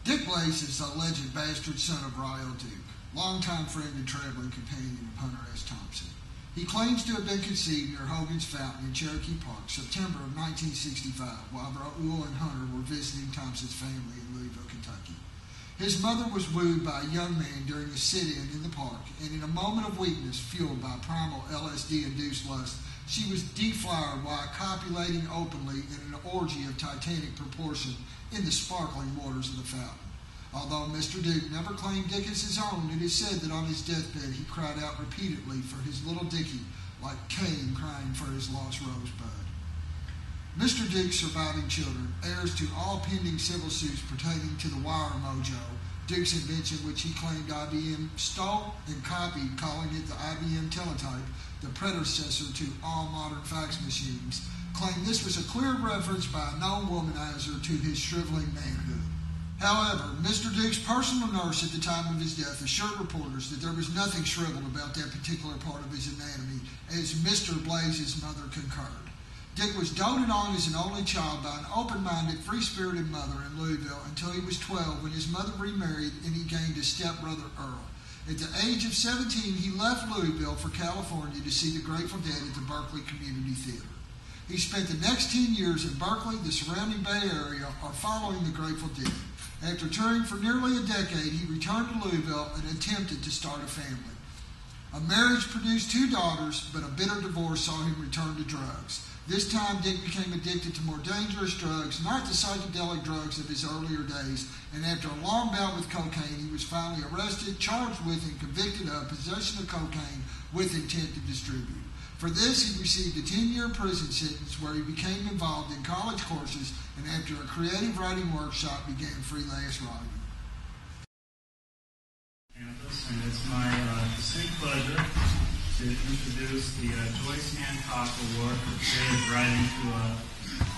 Dick Blaze is the alleged bastard son of Ryle Duke, longtime friend and traveling companion of Hunter S. Thompson. He claims to have been conceived near Hogan's Fountain in Cherokee Park, September of 1965, while Raul and Hunter were visiting Thompson's family in Louisville, Kentucky. His mother was wooed by a young man during a sit-in in the park, and in a moment of weakness fueled by primal LSD-induced lust, she was deflowered while copulating openly in an orgy of titanic proportion in the sparkling waters of the fountain. Although Mr. Duke never claimed Dick as his own, it is said that on his deathbed he cried out repeatedly for his little Dickie, like Cain crying for his lost rosebud. Mr. Duke's surviving children, heirs to all pending civil suits pertaining to the wire mojo, Duke's invention which he claimed IBM stole and copied, calling it the IBM teletype, the predecessor to all modern fax machines, claimed this was a clear reference by a known womanizer to his shriveling manhood. However, Mr. Duke's personal nurse at the time of his death assured reporters that there was nothing shriveled about that particular part of his anatomy, as Mr. Blaze's mother concurred. Dick was doted on as an only child by an open-minded, free-spirited mother in Louisville until he was 12 when his mother remarried and he gained a stepbrother, Earl. At the age of 17, he left Louisville for California to see the Grateful Dead at the Berkeley Community Theater. He spent the next 10 years in Berkeley, the surrounding Bay Area, or following the Grateful Dead. After touring for nearly a decade, he returned to Louisville and attempted to start a family. A marriage produced 2 daughters, but a bitter divorce saw him return to drugs. This time, Dick became addicted to more dangerous drugs, not the psychedelic drugs of his earlier days, and after a long bout with cocaine, he was finally arrested, charged with, and convicted of possession of cocaine with intent to distribute. For this, he received a 10-year prison sentence where he became involved in college courses and after a creative writing workshop began freelance writing. Campus, and it's my distinct pleasure to introduce the Joyce Hancock Award for Creative Writing to a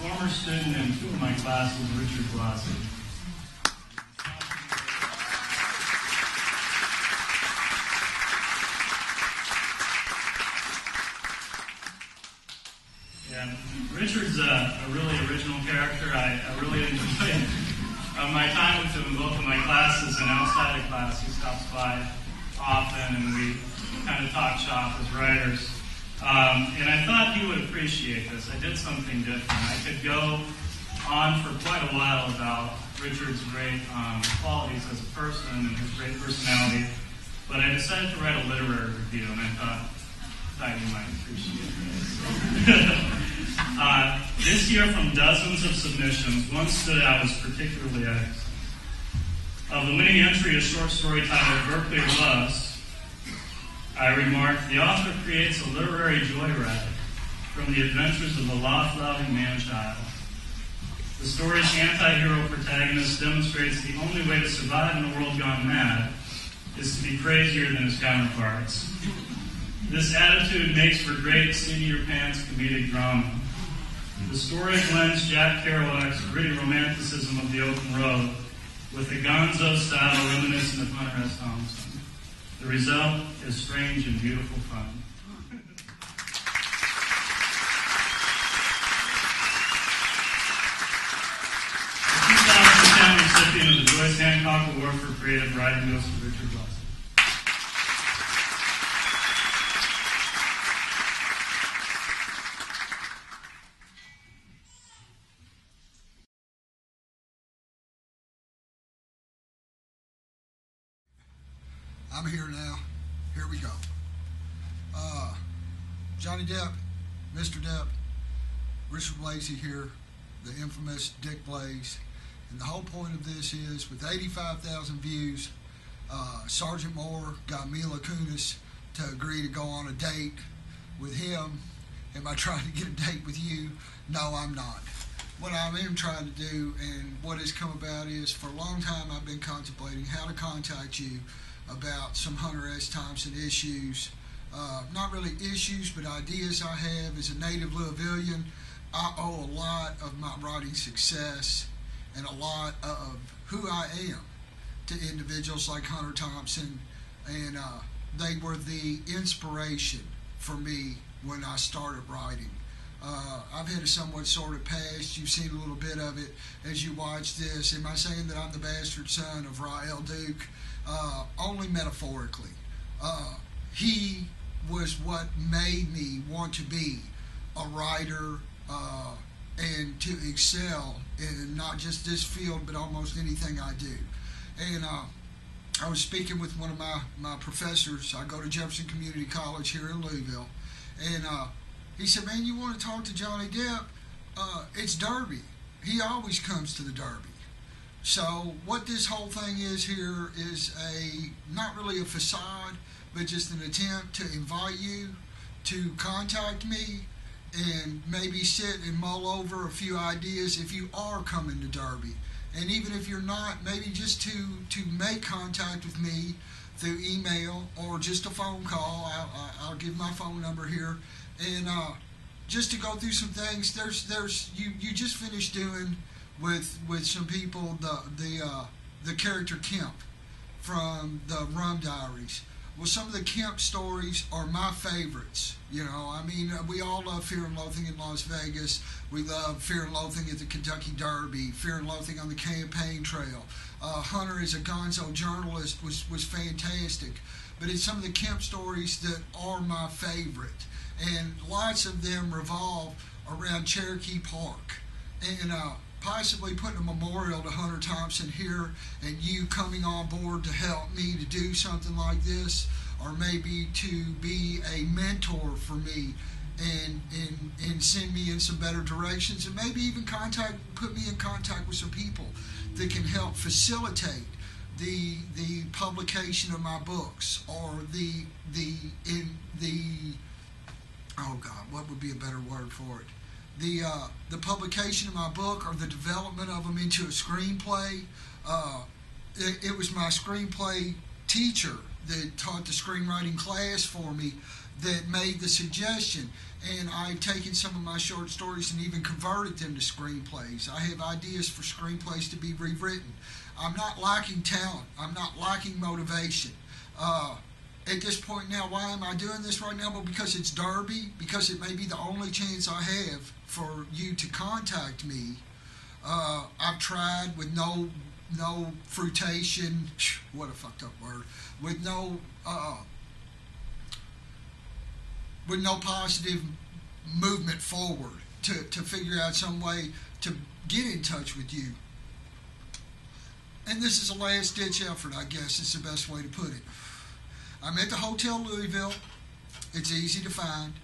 former student in 2 of my classes, Richard Blasi. Yeah, Richard's a really original character. I really enjoy my time with him, both in my classes and outside of class. He stops by often, and we kind of talk shop as writers. And I thought he would appreciate this. I did something different. I could go on for quite a while about Richard's great qualities as a person and his great personality, but I decided to write a literary review, and I thought you might appreciate this. This year, from dozens of submissions, one stood out as particularly excellent. Of the winning entry, a short story titled Berkeley Loves, I remarked, the author creates a literary joyride from the adventures of a law-flouting man-child. The story's anti-hero protagonist demonstrates the only way to survive in a world gone mad is to be crazier than his counterparts. This attitude makes for great seat-in-your-pants comedic drama. The story blends Jack Kerouac's gritty romanticism of the open road with the gonzo style reminiscent of Hunter S. Thompson. The result is strange and beautiful fun. The 2010 recipient of the Joyce Hancock Award for Creative Writing goes to Richard Blasi. I'm here now. Here we go. Johnny Depp, Mr. Depp, Richard Blasey here, the infamous Dick Blaze. And the whole point of this is, with 85,000 views, Sergeant Moore got Mila Kunis to agree to go on a date with him. Am I trying to get a date with you? No, I'm not. What I am trying to do, and what has come about, is for a long time I've been contemplating how to contact you about some Hunter S. Thompson issues. Not really issues, but ideas I have. As a native Louisvillian, I owe a lot of my writing success and a lot of who I am to individuals like Hunter Thompson, and they were the inspiration for me when I started writing. I've had a somewhat sordid past. You've seen a little bit of it as you watch this. Am I saying that I'm the bastard son of Rael Duke? Only metaphorically. He was what made me want to be a writer and to excel in not just this field, but almost anything I do. And I was speaking with one of my professors. I go to Jefferson Community College here in Louisville. And he said, man, you want to talk to Johnny Depp? It's Derby. He always comes to the Derby. So what this whole thing is here is not really a facade, but just an attempt to invite you to contact me and maybe sit and mull over a few ideas if you are coming to Derby. And even if you're not, maybe just to make contact with me through email or just a phone call. I'll give my phone number here. And just to go through some things. You just finished doing with some people the character Kemp from the Rum Diaries. Well, some of the Kemp stories are my favorites. You know, I mean, we all love Fear and Loathing in Las Vegas. We love Fear and Loathing at the Kentucky Derby. Fear and Loathing on the campaign trail. Hunter as a gonzo journalist was fantastic. But it's some of the Kemp stories that are my favorite. And lots of them revolve around Cherokee Park. And possibly putting a memorial to Hunter Thompson here and you coming on board to help me to do something like this, or maybe to be a mentor for me and send me in some better directions, and maybe even put me in contact with some people that can help facilitate the publication of my books, or the oh God, what would be a better word for it? The publication of my book, or the development of them into a screenplay. It was my screenplay teacher that taught the screenwriting class for me that made the suggestion, and I've taken some of my short stories and even converted them to screenplays. I have ideas for screenplays to be rewritten. I'm not lacking talent. I'm not lacking motivation. At this point now, why am I doing this right now? Well, because it's Derby, because it may be the only chance I have for you to contact me. I've tried with no fruitation. What a fucked up word. With no positive movement forward to figure out some way to get in touch with you. And this is a last ditch effort, I guess is the best way to put it. I'm at the Hotel Louisville. It's easy to find.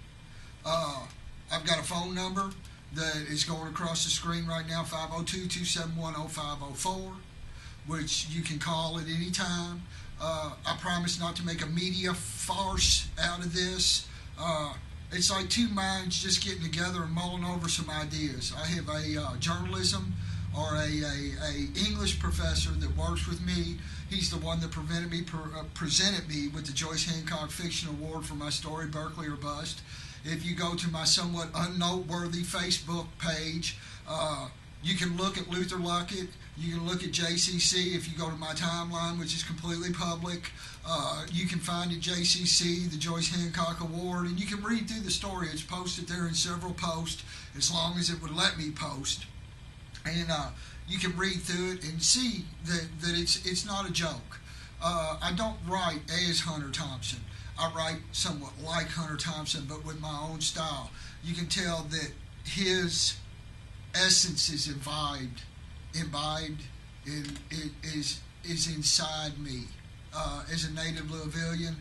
I've got a phone number that is going across the screen right now, 502-271-0504, which you can call at any time. I promise not to make a media farce out of this. It's like two minds just getting together and mulling over some ideas. I have a journalism or a English professor that works with me. He's the one that presented me with the Joyce Hancock Fiction Award for my story, Berkeley or Bust. If you go to my somewhat unnoteworthy Facebook page, you can look at Luther Luckett. You can look at JCC. If you go to my timeline, which is completely public, you can find at JCC the Joyce Hancock Award, and you can read through the story. It's posted there in several posts, as long as it would let me post. And you can read through it and see that it's not a joke. I don't write as Hunter Thompson. I write somewhat like Hunter Thompson, but with my own style. You can tell that his essence is imbibed, and it is inside me. As a native Louisvillian,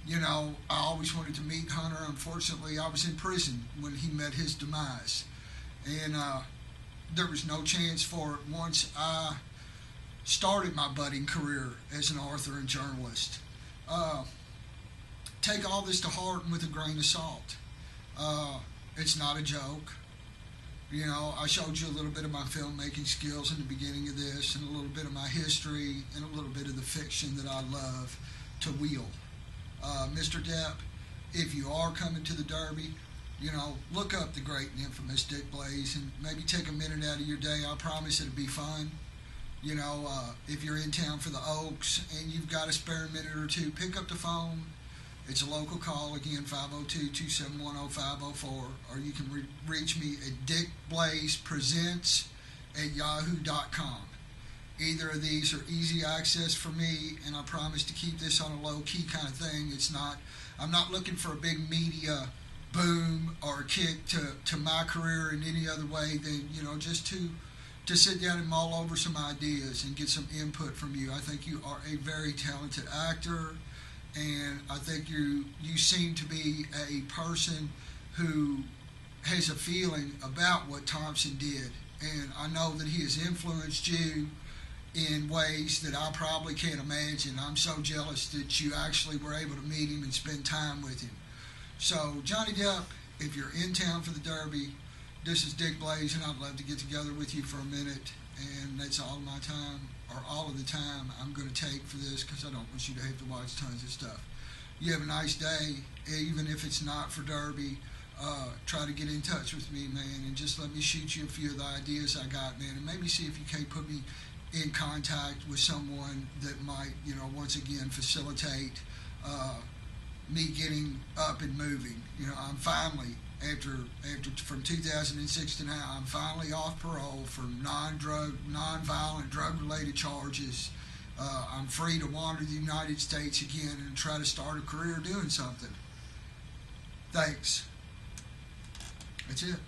you know, I always wanted to meet Hunter. Unfortunately, I was in prison when he met his demise, and there was no chance for it once I started my budding career as an author and journalist. Take all this to heart and with a grain of salt. It's not a joke. You know, I showed you a little bit of my filmmaking skills in the beginning of this, and a little bit of my history, and a little bit of the fiction that I love to wield. Mr. Depp, if you are coming to the Derby, you know, look up the great and infamous Dick Blaze, and maybe take a minute out of your day. I promise it'll be fun. You know, if you're in town for the Oaks and you've got a spare minute or two, pick up the phone, It's a local call, again, 502-271-0504, or you can reach me at dickblazepresents@yahoo.com. Either of these are easy access for me, and I promise to keep this on a low-key kind of thing. I'm not looking for a big media boom or a kick to my career in any other way than, just to sit down and mull over some ideas and get some input from you. I think you are a very talented actor, and I think you seem to be a person who has a feeling about what Thompson did, and I know that he has influenced you in ways that I probably can't imagine. I'm so jealous that you actually were able to meet him and spend time with him. So, Johnny Depp, if you're in town for the Derby, this is Dick Blaze, and I'd love to get together with you for a minute, and that's all my time, or all of the time I'm going to take for this, because I don't want you to have to watch tons of stuff. You have a nice day, even if it's not for Derby. Try to get in touch with me, man, and just let me shoot you a few of the ideas I got, man, and maybe see if you can't put me in contact with someone that might, once again facilitate me getting up and moving. I'm finally, after from 2006 to now, I'm finally off parole for non-violent, drug-related charges. I'm free to wander the United States again and try to start a career doing something. Thanks. That's it.